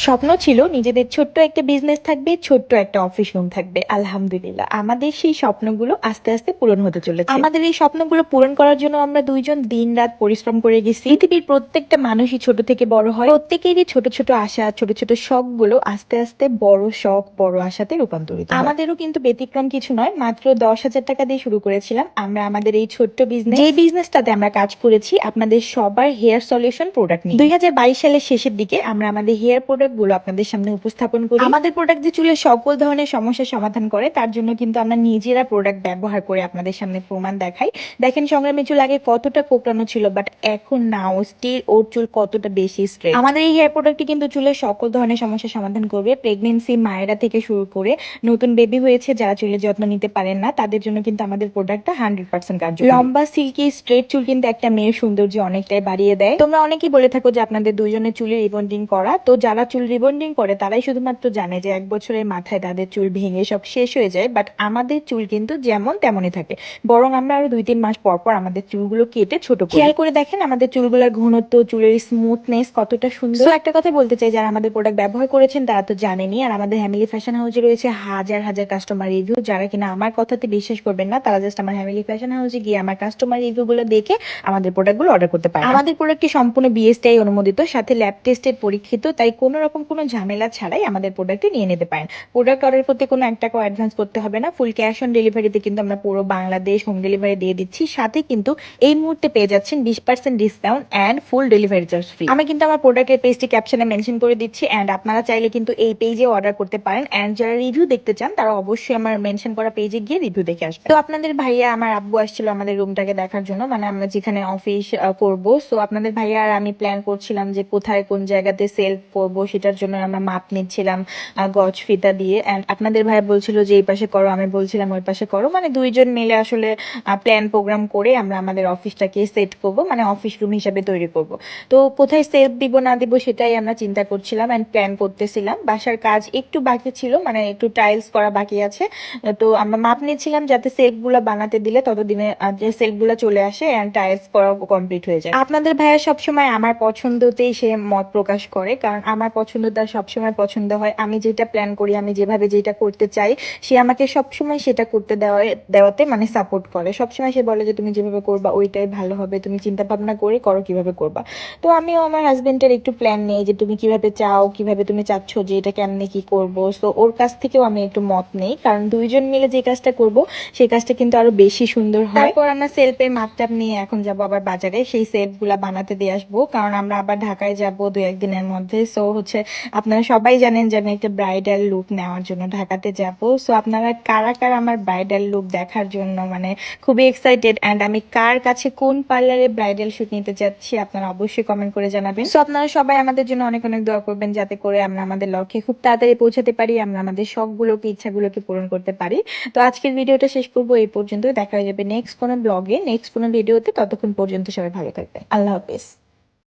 স্বপ্ন ছিল নিজেদের ছোট্ট একটা বিজনেস থাকবে, ছোট্ট একটা অফিস রুম থাকবে। আলহামদুলিল্লাহ আমাদের সেই স্বপ্নগুলো আস্তে আস্তে পূরণ হতে চলেছে। আমাদের এই স্বপ্নগুলো পূরণ করার জন্য আমরা দুইজন দিন রাত পরিশ্রম করে গেছি। পৃথিবীর প্রত্যেকটা মানুষই ছোট থেকে বড় হয়, প্রত্যেকেরই ছোট ছোট আশা, ছোট ছোট শখ গুলো আস্তে আস্তে বড় শখ, বড় আশাতে রূপান্তরিত হয়। আমাদেরও কিন্তু ব্যতিক্রম কিছু নয়। মাত্র 10,000 টাকা দিয়ে শুরু করেছিলাম আমরা আমাদের এই ছোট্ট বিজনেস। যে বিজনেসটাতে আমরা কাজ করেছি আপনাদের সবার হেয়ার সলিউশন প্রোডাক্ট নিয়ে। 2022 সালের শেষের দিকে আমরা আমাদের হেয়ার প্রোডাক্ট গুলো আপনাদের সামনে উপস্থাপন করি। আমাদের প্রোডাক্ট যে চুলের সকল ধরনের সমস্যার সমাধান করে তার জন্য কিন্তু আমরা নিজেরা প্রোডাক্ট ব্যবহার করে আপনাদের সামনে প্রমাণ দেখাই। দেখেন সংগ্রামী চুল আগে কতটা কোঁকড়ানো ছিল, বাট এখন নাও স্টিল ওর চুল কতটা বেশি স্ট্রেট। আমাদের এই হেয়ার প্রোডাক্টটি কিন্তু চুলের সকল ধরনের সমস্যার সমাধান করবে। প্রেগনেন্সি মায়েরা থেকে শুরু করে নতুন বেবি হয়েছে যারা চুলের যত্ন নিতে পারেন না তাদের জন্য কিন্তু আমাদের প্রোডাক্টটা 100% কার্যকরী। লম্বা সিল্কি স্ট্রেট চুল কিন্তু একটা মেয়ের সৌন্দর্য অনেকটাই বাড়িয়ে দেয়। তোমরা অনেকেই বলে থাকো যে আপনাদের দুইজনের চুলের রিবন্ডিং করা, তো যারা চুল রিবন্ডিং করে তারাই শুধুমাত্র জানে যে 1 বছরের মাথায় তাদের চুল ভেঙে সব শেষ হয়ে যায়, বাট আমাদের চুল কিন্তু যেমন তেমনই থাকে। বরং আমরা আরো 2-3 মাস পর পর আমাদের চুলগুলো কেটে ছোট করি। খেয়াল করে দেখেন আমাদের চুলগুলোর ঘনত্ব, চুলের স্মুথনেস কতটা সুন্দর। তো একটা কথা বলতে চাই, যারা আমাদের প্রোডাক্ট ব্যবহার করেছেন তারা তো জানেনই। আর আমাদের হ্যামিলি ফ্যাশন হাউসে রয়েছে হাজার হাজার কাস্টমার রিভিউ, যারা কিনা আমার কথাতে বিশ্বাস করবেন না তারা জাস্ট আমার হ্যামিলি ফ্যাশন হাউসে গিয়ে আমার কাস্টমার রিভিউ গুলো দেখে আমাদের প্রোডাক্টগুলো অর্ডার করতে পারেন। আমাদের প্রোডাক্টটি সম্পূর্ণ বিএসটিআই অনুমোদিত, সাথে ল্যাব টেস্টেড পরীক্ষিত, তাই কোনো রকম কোনো ঝামেলা ছাড়াই আমাদের প্রোডাক্টটি নিয়ে নিতে পারেন। প্রোডাক্ট অর্ডার করতে কোনো 1 টাকাও অ্যাডভান্স করতে হবে না। ফুল ক্যাশ অন ডেলিভারিতে কিন্তু আমরা পুরো বাংলাদেশ হোম ডেলিভারি দিয়ে দিচ্ছি। সাথে কিন্তু এই মুহূর্তে পেয়ে যাচ্ছেন 20% discount and food delivery charge free. আমি কিন্তু আমার প্রোডাক্টের পেজটি ক্যাপশনে মেনশন করে দিচ্ছি, অ্যান্ড আপনারা চাইলে কিন্তু এই পেজে অর্ডার করতে পারেন। অ্যান্ড যারা রিভিউ দেখতে চান তারা অবশ্যই আমার মেনশন করা পেজে গিয়ে রিভিউ দেখে আসবেন। তো আপনাদের ভাইয়া আমার আব্বু আসছিল আমাদের রুমটাকে দেখার জন্য, মানে আমরা যেখানে অফিস করব। সো আপনাদের ভাইয়া আর আমি প্ল্যান করছিলাম যে কোথায় কোন জায়গাতে সেল করব, সেটার জন্য আমরা মাপ নিচ্ছিলাম গজ ফিতা দিয়ে। অ্যান্ড আপনাদের ভাইয়া বলছিল যে এই পাশে করো, আমি বলছিলাম ওই পাশে করো, মানে দুইজন মিলে আসলে প্ল্যান প্রোগ্রাম করে আমরা আমাদের অফিসটাকে সেট করব, মানে অফিস রুম হিসাবে তৈরি করব। তো কোথায় সেলফ দিব না দিব সেটাই আমরা চিন্তা করছিলাম অ্যান্ড প্ল্যান করতেছিলাম। বাসার কাজ একটু বাকি ছিল, মানে একটু টাইলস করা বাকি আছে। তো আমরা মাপ নিচ্ছিলাম যাতে সেলফ গুলা বানাতে দিলে ততদিনে যে সেলফ গুলা চলে আসে অ্যান্ড টাইলস করা কমপ্লিট হয়ে যায়। আপনাদের ভাইয়া সবসময় আমার পছন্দতেই সে মত প্রকাশ করে, কারণ আমার পছন্দ তার সবসময় পছন্দ হয়। আমি যেটা প্ল্যান করি, আমি যেভাবে যেটা করতে চাই, সে আমাকে সবসময় সেটা করতে দেওয়াতে মানে সাপোর্ট করে। সবসময় সে বলে যে তুমি যেভাবে করবা ওইটাই ভালো হবে, তুমি চিন্তা ভাবনা করে করো কিভাবে করবা। তো আমিও আমার হাজবেন্ডের একটু প্ল্যান নেই যে তুমি কিভাবে চাও, কিভাবে তুমি চাচ্ছ যে এটা কেমনে কি করবো। সো ওর কাছ থেকেও আমি একটু মত নেই, কারণ দুইজন মিলে যে কাজটা করব সেই কাজটা কিন্তু আরো বেশি সুন্দর হয়। তারপর আমরা সেলফের মাপটাপ নিয়ে এখন যাব আবার বাজারে সেই সেট গুলা বানাতে দিয়ে আসবো, কারণ আমরা আবার ঢাকায় যাব 2-1 দিনের মধ্যে। সো হচ্ছে আপনারা সবাই জানেন যে আমি একটা ব্রাইডাল লুক নেওয়ার জন্য ঢাকাতে যাব। সো আপনারা কারা কারা আমার ব্রাইডাল লুক দেখার জন্য মানে খুবই এক্সাইটেড, অ্যান্ড আমি কার কাছে কোন পার্লারে ব্রাইডাল শুট নিতে যাচ্ছি আপনারা অবশ্যই কমেন্ট করে জানাবেন। সো আপনারা সবাই আমাদের জন্য অনেক অনেক দোয়া করবেন যাতে করে আমরা আমাদের লক্ষ্যে খুব তাড়াতাড়ি পৌঁছাতে পারি, আমরা আমাদের শখগুলোকে, ইচ্ছাগুলোকে পূরণ করতে পারি। তো আজকের ভিডিওটা শেষ করবো এই পর্যন্ত। দেখা হয়ে যাবে নেক্সট কোনো ব্লগে, নেক্সট কোনো ভিডিওতে। ততক্ষণ পর্যন্ত সবাই ভালো থাকবেন। আল্লাহ হাফেজ।